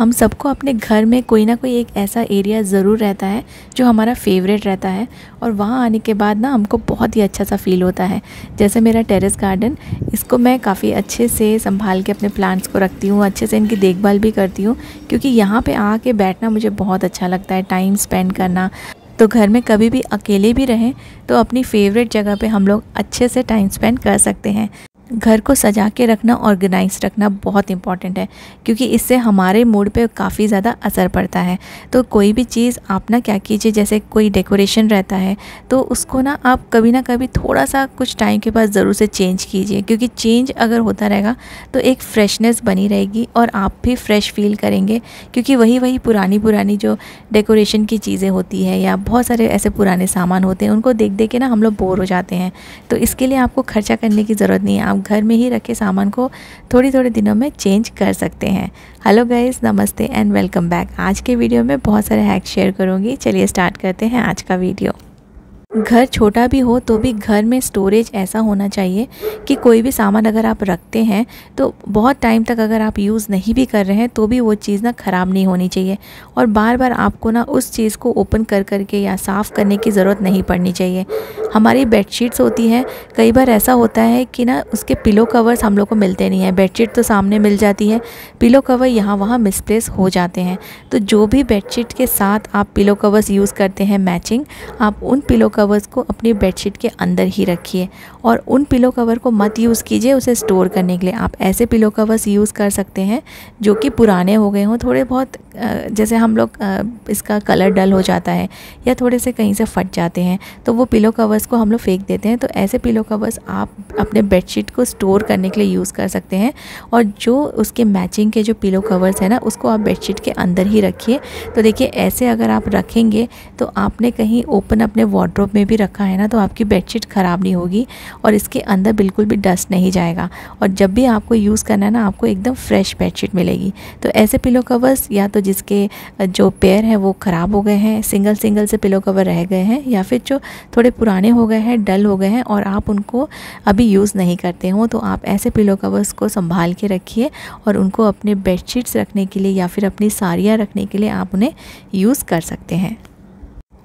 हम सबको अपने घर में कोई ना कोई एक ऐसा एरिया ज़रूर रहता है जो हमारा फेवरेट रहता है और वहाँ आने के बाद ना हमको बहुत ही अच्छा सा फ़ील होता है। जैसे मेरा टेरेस गार्डन, इसको मैं काफ़ी अच्छे से संभाल के अपने प्लांट्स को रखती हूँ, अच्छे से इनकी देखभाल भी करती हूँ क्योंकि यहाँ पे आके बैठना मुझे बहुत अच्छा लगता है, टाइम स्पेंड करना। तो घर में कभी भी अकेले भी रहें तो अपनी फेवरेट जगह पे हम लोग अच्छे से टाइम स्पेंड कर सकते हैं। घर को सजा के रखना, ऑर्गेनाइज रखना बहुत इम्पॉर्टेंट है क्योंकि इससे हमारे मूड पे काफ़ी ज़्यादा असर पड़ता है। तो कोई भी चीज़ आप ना क्या कीजिए, जैसे कोई डेकोरेशन रहता है तो उसको ना आप कभी ना कभी थोड़ा सा कुछ टाइम के बाद ज़रूर से चेंज कीजिए क्योंकि चेंज अगर होता रहेगा तो एक फ्रेशनेस बनी रहेगी और आप भी फ्रेश फील करेंगे क्योंकि वही पुरानी जो डेकोरेशन की चीज़ें होती है या बहुत सारे ऐसे पुराने सामान होते हैं उनको देख के ना हम लोग बोर हो जाते हैं। तो इसके लिए आपको खर्चा करने की ज़रूरत नहीं है, आप घर में ही रखे सामान को थोड़े दिनों में चेंज कर सकते हैं। हेलो गाइस, नमस्ते एंड वेलकम बैक। आज के वीडियो में बहुत सारे हैक शेयर करूंगी। चलिए स्टार्ट करते हैं आज का वीडियो। घर छोटा भी हो तो भी घर में स्टोरेज ऐसा होना चाहिए कि कोई भी सामान अगर आप रखते हैं तो बहुत टाइम तक अगर आप यूज़ नहीं भी कर रहे हैं तो भी वो चीज़ ना ख़राब नहीं होनी चाहिए और बार बार आपको ना उस चीज़ को ओपन करके या साफ़ करने की ज़रूरत नहीं पड़नी चाहिए। हमारी बेडशीट्स होती हैं, कई बार ऐसा होता है कि ना उसके पिलो कवर्स हम लोग को मिलते नहीं हैं। बेडशीट तो सामने मिल जाती है, पिलो कवर यहाँ वहाँ मिसप्लेस हो जाते हैं। तो जो भी बेडशीट के साथ आप पिलो कवर्स यूज़ करते हैं मैचिंग, आप उन पिलो कवर्स को अपनी बेडशीट के अंदर ही रखिए और उन पिलो कवर को मत यूज़ कीजिए उसे स्टोर करने के लिए। आप ऐसे पिलो कवर्स यूज़ कर सकते हैं जो कि पुराने हो गए हों, थोड़े बहुत जैसे हम लोग इसका कलर डल हो जाता है या थोड़े से कहीं से फट जाते हैं तो वो पिलो कवर्स को हम लोग फेंक देते हैं। तो ऐसे पिलो कवर्स आप अपने बेडशीट को स्टोर करने के लिए यूज़ कर सकते हैं और जो उसके मैचिंग के जो पिलो कवर्स हैं ना उसको आप बेडशीट के अंदर ही रखिए। तो देखिए ऐसे अगर आप रखेंगे तो आपने कहीं ओपन अपने वार्डरोब में भी रखा है ना तो आपकी बेडशीट ख़राब नहीं होगी और इसके अंदर बिल्कुल भी डस्ट नहीं जाएगा और जब भी आपको यूज़ करना है ना आपको एकदम फ्रेश बेडशीट मिलेगी। तो ऐसे पिलो कवर्स या तो जिसके जो पेयर है वो ख़राब हो गए हैं, सिंगल से पिलो कवर रह गए हैं या फिर जो थोड़े पुराने हो गए हैं, डल हो गए हैं और आप उनको अभी यूज़ नहीं करते हो तो आप ऐसे पिलो कवर्स को संभाल के रखिए और उनको अपने बेडशीट्स रखने के लिए या फिर अपनी साड़ियाँ रखने के लिए आप उन्हें यूज़ कर सकते हैं।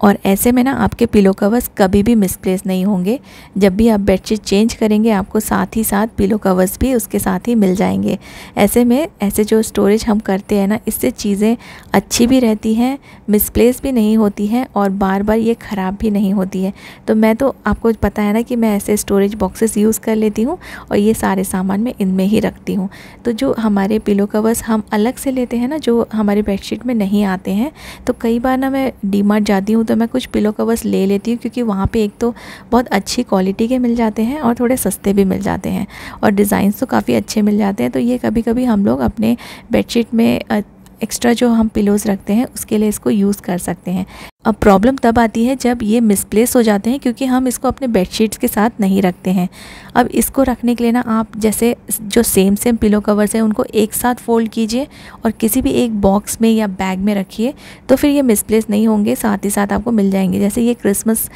और ऐसे में ना आपके पिलो कवर्स कभी भी मिसप्लेस नहीं होंगे। जब भी आप बेडशीट चेंज करेंगे आपको साथ ही साथ पिलो कवर्स भी उसके साथ ही मिल जाएंगे। ऐसे में ऐसे जो स्टोरेज हम करते हैं ना इससे चीज़ें अच्छी भी रहती हैं, मिसप्लेस भी नहीं होती हैं और बार बार ये ख़राब भी नहीं होती है। तो मैं तो आपको पता है ना कि मैं ऐसे स्टोरेज बॉक्सेस यूज़ कर लेती हूँ और ये सारे सामान मैं इनमें ही रखती हूँ। तो जो हमारे पिलो कवर्स हम अलग से लेते हैं ना जो हमारी बेडशीट में नहीं आते हैं, तो कई बार ना मैं डीमार्ट जाती हूँ तो मैं कुछ पिलो कवर्स ले लेती हूँ क्योंकि वहाँ पे एक तो बहुत अच्छी क्वालिटी के मिल जाते हैं और थोड़े सस्ते भी मिल जाते हैं और डिज़ाइंस तो काफ़ी अच्छे मिल जाते हैं। तो ये कभी हम लोग अपने बेडशीट में एक्स्ट्रा जो हम पिलोज़ रखते हैं उसके लिए इसको यूज़ कर सकते हैं। अब प्रॉब्लम तब आती है जब ये मिसप्लेस हो जाते हैं क्योंकि हम इसको अपने बेडशीट्स के साथ नहीं रखते हैं। अब इसको रखने के लिए ना आप जैसे जो सेम पिलो कवर्स हैं उनको एक साथ फोल्ड कीजिए और किसी भी एक बॉक्स में या बैग में रखिए तो फिर ये मिसप्लेस नहीं होंगे, साथ ही साथ आपको मिल जाएंगे। जैसे ये क्रिसमस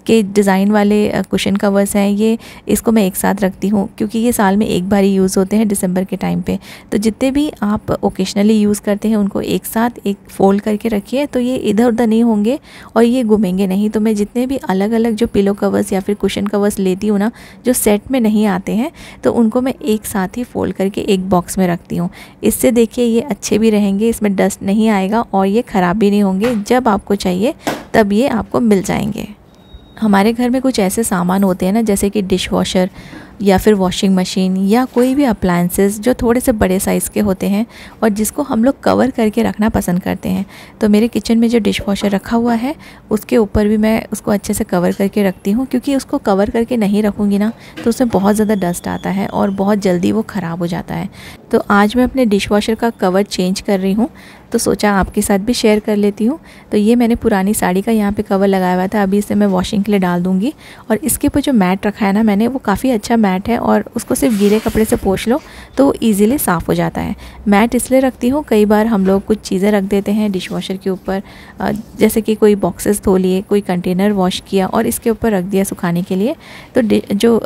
के डिज़ाइन वाले कुशन कवर्स हैं, ये इसको मैं एक साथ रखती हूँ क्योंकि ये साल में एक बार ही यूज़ होते हैं दिसंबर के टाइम पे। तो जितने भी आप ओकेशनली यूज़ करते हैं उनको एक साथ एक फोल्ड करके रखिए तो ये इधर उधर नहीं होंगे और ये घूमेंगे नहीं। तो मैं जितने भी अलग अलग जो पिलो कवर्स या फिर कुशन कवर्स लेती हूँ ना जो सेट में नहीं आते हैं तो उनको मैं एक साथ ही फोल्ड करके एक बॉक्स में रखती हूँ। इससे देखिए ये अच्छे भी रहेंगे, इसमें डस्ट नहीं आएगा और ये ख़राब भी नहीं होंगे। जब आपको चाहिए तब ये आपको मिल जाएंगे। हमारे घर में कुछ ऐसे सामान होते हैं ना जैसे कि डिश वॉशर या फिर वॉशिंग मशीन या कोई भी अप्लायंसेस जो थोड़े से बड़े साइज़ के होते हैं और जिसको हम लोग कवर करके रखना पसंद करते हैं। तो मेरे किचन में जो डिश वॉशर रखा हुआ है उसके ऊपर भी मैं उसको अच्छे से कवर करके रखती हूँ क्योंकि उसको कवर करके नहीं रखूँगी ना तो उसमें बहुत ज़्यादा डस्ट आता है और बहुत जल्दी वो ख़राब हो जाता है। तो आज मैं अपने डिश वॉशर का कवर चेंज कर रही हूँ तो सोचा आपके साथ भी शेयर कर लेती हूँ। तो ये मैंने पुरानी साड़ी का यहाँ पे कवर लगाया हुआ था, अभी इसे मैं वॉशिंग के लिए डाल दूँगी। और इसके ऊपर जो मैट रखा है ना मैंने वो काफ़ी अच्छा मैट है और उसको सिर्फ गीले कपड़े से पोंछ लो तो ईज़िली साफ़ हो जाता है। मैट इसलिए रखती हूँ, कई बार हम लोग कुछ चीज़ें रख देते हैं डिश वॉशर के ऊपर, जैसे कि कोई बॉक्सेस धो लिए, कोई कंटेनर वॉश किया और इसके ऊपर रख दिया सुखाने के लिए, तो जो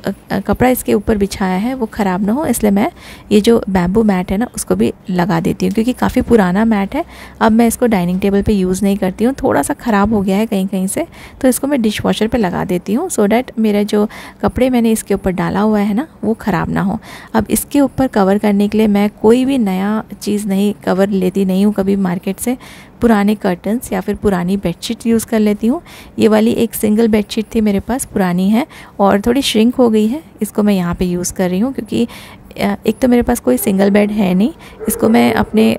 कपड़ा इसके ऊपर बिछाया है वो ख़राब ना हो, इसलिए मैं ये जो बैम्बू मैट है ना उसको भी लगा देती हूँ। क्योंकि काफ़ी पुराना मैट है, अब मैं इसको डाइनिंग टेबल पे यूज़ नहीं करती हूँ, थोड़ा सा ख़राब हो गया है कहीं कहीं से, तो इसको मैं डिश वॉशर पे लगा देती हूँ सो डैट मेरा जो कपड़े मैंने इसके ऊपर डाला हुआ है ना वो ख़राब ना हो। अब इसके ऊपर कवर करने के लिए मैं कोई भी नया चीज़ नहीं, कवर लेती नहीं हूँ कभी मार्केट से। पुराने कर्टन्स या फिर पुरानी बेडशीट यूज़ कर लेती हूँ। ये वाली एक सिंगल बेडशीट थी मेरे पास, पुरानी है और थोड़ी श्रिंक हो गई है, इसको मैं यहाँ पे यूज़ कर रही हूँ। क्योंकि एक तो मेरे पास कोई सिंगल बेड है नहीं, इसको मैं अपने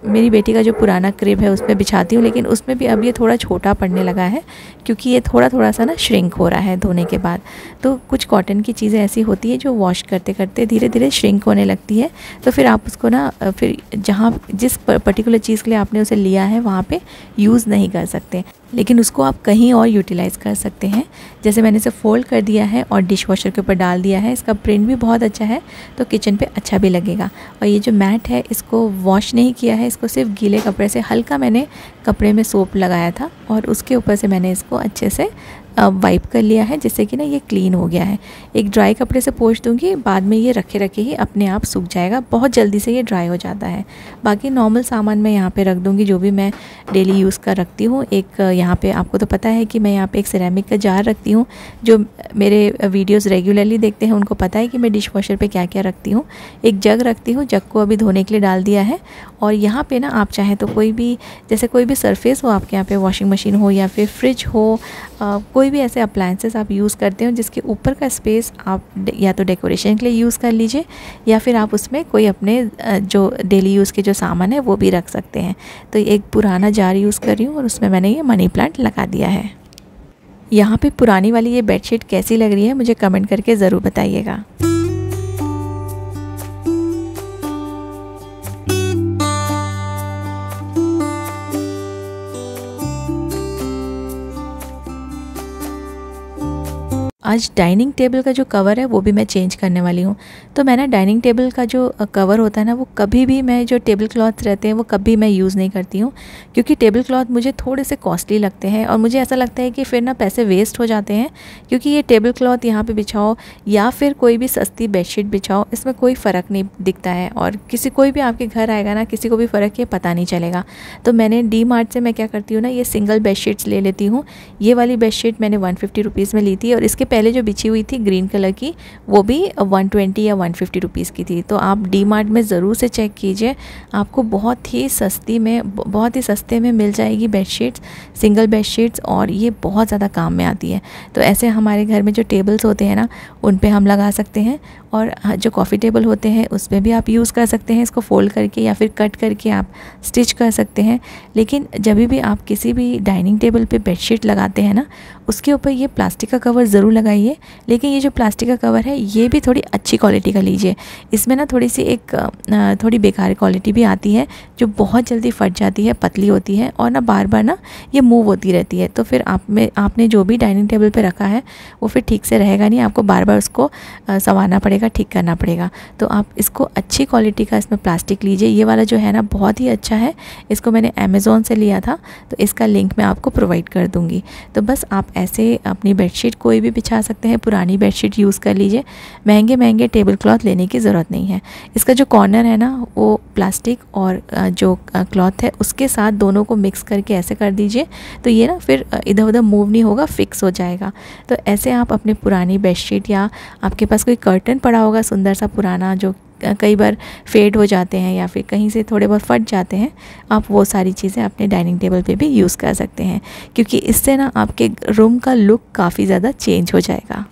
मेरी बेटी का जो पुराना क्रिब है उसमें बिछाती हूँ, लेकिन उसमें भी अब ये थोड़ा छोटा पड़ने लगा है क्योंकि ये थोड़ा सा ना श्रिंक हो रहा है धोने के बाद। तो कुछ कॉटन की चीज़ें ऐसी होती है जो वॉश करते करते धीरे धीरे श्रिंक होने लगती है, तो फिर आप उसको ना फिर जहाँ जिस पर्टिकुलर चीज़ के लिए आपने उसे लिया है वहाँ पे यूज़ नहीं कर सकते, लेकिन उसको आप कहीं और यूटिलाइज़ कर सकते हैं। जैसे मैंने इसे फ़ोल्ड कर दिया है और डिश वॉशर के ऊपर डाल दिया है, इसका प्रिंट भी बहुत अच्छा है तो किचन पे अच्छा भी लगेगा। और ये जो मैट है इसको वॉश नहीं किया है, इसको सिर्फ गीले कपड़े से हल्का मैंने कपड़े में सोप लगाया था और उसके ऊपर से मैंने इसको अच्छे से वाइप कर लिया है, जिससे कि ना ये क्लीन हो गया है। एक ड्राई कपड़े से पोंछ दूँगी, बाद में ये रखे रखे ही अपने आप सूख जाएगा, बहुत जल्दी से ये ड्राई हो जाता है। बाकी नॉर्मल सामान मैं यहाँ पे रख दूँगी जो भी मैं डेली यूज़ कर रखती हूँ। एक यहाँ पे आपको तो पता है कि मैं यहाँ पे एक सिरेमिक का जार रखती हूँ, जो मेरे वीडियोज़ रेगुलरली देखते हैं उनको पता है कि मैं डिश वॉशर पर क्या क्या रखती हूँ। एक जग रखती हूँ, जग को अभी धोने के लिए डाल दिया है। और यहाँ पे ना आप चाहें तो कोई भी, जैसे कोई भी सरफेस हो आपके यहाँ पे, वॉशिंग मशीन हो या फिर फ्रिज हो, कोई भी ऐसे अप्लायंसेस आप यूज़ करते हो जिसके ऊपर का स्पेस आप या तो डेकोरेशन के लिए यूज़ कर लीजिए या फिर आप उसमें कोई अपने जो डेली यूज़ के जो सामान है वो भी रख सकते हैं। तो एक पुराना जार यूज़ कर रही हूँ और उसमें मैंने ये मनी प्लांट लगा दिया है। यहाँ पे पुरानी वाली ये बेडशीट कैसी लग रही है मुझे कमेंट करके ज़रूर बताइएगा। आज डाइनिंग टेबल का जो कवर है वो भी मैं चेंज करने वाली हूँ। तो मैं ना डाइनिंग टेबल का जो कवर होता है ना वो कभी भी, मैं जो टेबल क्लॉथ रहते हैं वो कभी मैं यूज़ नहीं करती हूँ, क्योंकि टेबल क्लॉथ मुझे थोड़े से कॉस्टली लगते हैं और मुझे ऐसा लगता है कि फिर ना पैसे वेस्ट हो जाते हैं। क्योंकि ये टेबल क्लॉथ यहाँ पर बिछाओ या फिर कोई भी सस्ती बेडशीट बिछाओ, इसमें कोई फ़र्क नहीं दिखता है और कोई भी आपके घर आएगा ना, किसी को भी फ़र्क ये पता नहीं चलेगा। तो मैंने डी मार्ट से मैं क्या करती हूँ ना, ये सिंगल बेडशीट्स ले लेती हूँ। ये वाली बेडशीट मैंने 150 रुपीज़ में ली थी और इसके पहले जो बिछी हुई थी ग्रीन कलर की वो भी 120 या 150 रुपीज़ की थी। तो आप डी मार्ट में ज़रूर से चेक कीजिए, आपको बहुत ही सस्ते में मिल जाएगी बेडशीट्स, सिंगल बेडशीट्स, और ये बहुत ज़्यादा काम में आती है। तो ऐसे हमारे घर में जो टेबल्स होते हैं ना उन पे हम लगा सकते हैं, और जो कॉफ़ी टेबल होते हैं उस पर भी आप यूज़ कर सकते हैं। इसको फ़ोल्ड करके या फिर कट करके आप स्टिच कर सकते हैं। लेकिन जब भी आप किसी भी डाइनिंग टेबल पे बेडशीट लगाते हैं ना, उसके ऊपर ये प्लास्टिक का कवर ज़रूर लगाइए। लेकिन ये जो प्लास्टिक का कवर है ये भी थोड़ी अच्छी क्वालिटी का लीजिए। इसमें ना थोड़ी बेकार क्वालिटी भी आती है जो बहुत जल्दी फट जाती है, पतली होती है और ना बार बार ना ये मूव होती रहती है। तो फिर आपने जो भी डाइनिंग टेबल पे रखा है वो फिर ठीक से रहेगा नहीं, आपको बार बार उसको संवारना पड़ेगा, ठीक करना पड़ेगा। तो आप इसको अच्छी क्वालिटी का इसमें प्लास्टिक लीजिए। ये वाला जो है ना बहुत ही अच्छा है, इसको मैंने अमेज़ॉन से लिया था, तो इसका लिंक मैं आपको प्रोवाइड कर दूँगी। तो बस आप ऐसे अपनी बेडशीट कोई भी बिछा सकते हैं, पुरानी बेडशीट यूज़ कर लीजिए। महंगे टेबल क्लॉथ लेने की ज़रूरत नहीं है। इसका जो कॉर्नर है ना वो प्लास्टिक और जो क्लॉथ है उसके साथ दोनों को मिक्स करके ऐसे कर दीजिए, तो ये ना फिर इधर उधर मूव नहीं होगा, फिक्स हो जाएगा। तो ऐसे आप अपनी पुरानी बेडशीट या आपके पास कोई कर्टन पड़ा होगा सुंदर सा पुराना जो कई बार फेड हो जाते हैं या फिर कहीं से थोड़े बहुत फट जाते हैं, आप वो सारी चीज़ें अपने डाइनिंग टेबल पे भी यूज़ कर सकते हैं, क्योंकि इससे ना आपके रूम का लुक काफ़ी ज़्यादा चेंज हो जाएगा।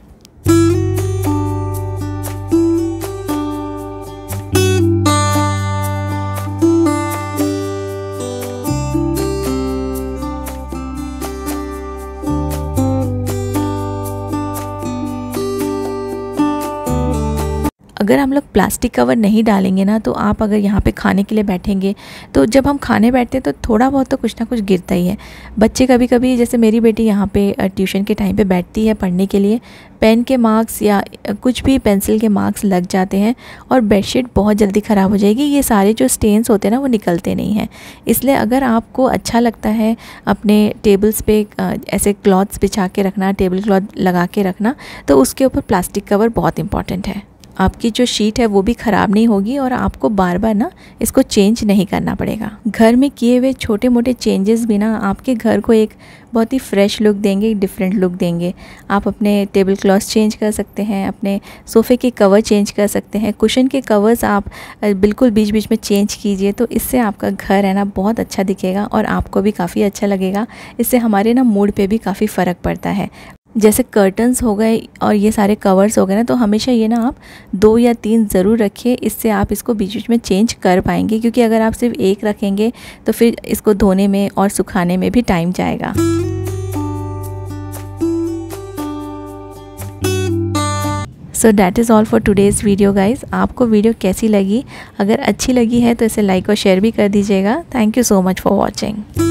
अगर हम लोग प्लास्टिक कवर नहीं डालेंगे ना, तो आप अगर यहाँ पे खाने के लिए बैठेंगे तो जब हम खाने बैठते हैं तो थोड़ा बहुत तो कुछ ना कुछ गिरता ही है। बच्चे कभी कभी, जैसे मेरी बेटी यहाँ पे ट्यूशन के टाइम पे बैठती है पढ़ने के लिए, पेन के मार्क्स या कुछ भी पेंसिल के मार्क्स लग जाते हैं और बेडशीट बहुत जल्दी ख़राब हो जाएगी। ये सारे जो स्टेन्स होते हैं ना वो निकलते नहीं हैं। इसलिए अगर आपको अच्छा लगता है अपने टेबल्स पे ऐसे क्लॉथ्स बिछा के रखना, टेबल क्लॉथ लगा के रखना, तो उसके ऊपर प्लास्टिक कवर बहुत इंपॉर्टेंट है। आपकी जो शीट है वो भी ख़राब नहीं होगी और आपको बार बार ना इसको चेंज नहीं करना पड़ेगा। घर में किए हुए छोटे मोटे चेंजेस भी ना आपके घर को एक बहुत ही फ्रेश लुक देंगे, डिफरेंट लुक देंगे। आप अपने टेबल क्लॉथ चेंज कर सकते हैं, अपने सोफ़े के कवर चेंज कर सकते हैं, कुशन के कवर्स आप बिल्कुल बीच बीच में चेंज कीजिए, तो इससे आपका घर है ना बहुत अच्छा दिखेगा और आपको भी काफ़ी अच्छा लगेगा। इससे हमारे ना मूड पे भी काफ़ी फ़र्क पड़ता है। जैसे कर्टन्स हो गए और ये सारे कवर्स हो गए ना, तो हमेशा ये ना आप 2 या 3 ज़रूर रखिए। इससे आप इसको बीच बीच में चेंज कर पाएंगे, क्योंकि अगर आप सिर्फ एक रखेंगे तो फिर इसको धोने में और सुखाने में भी टाइम जाएगा। So that is all for today's video guys. आपको वीडियो कैसी लगी? अगर अच्छी लगी है तो इसे लाइक और शेयर भी कर दीजिएगा। Thank you so much for watching.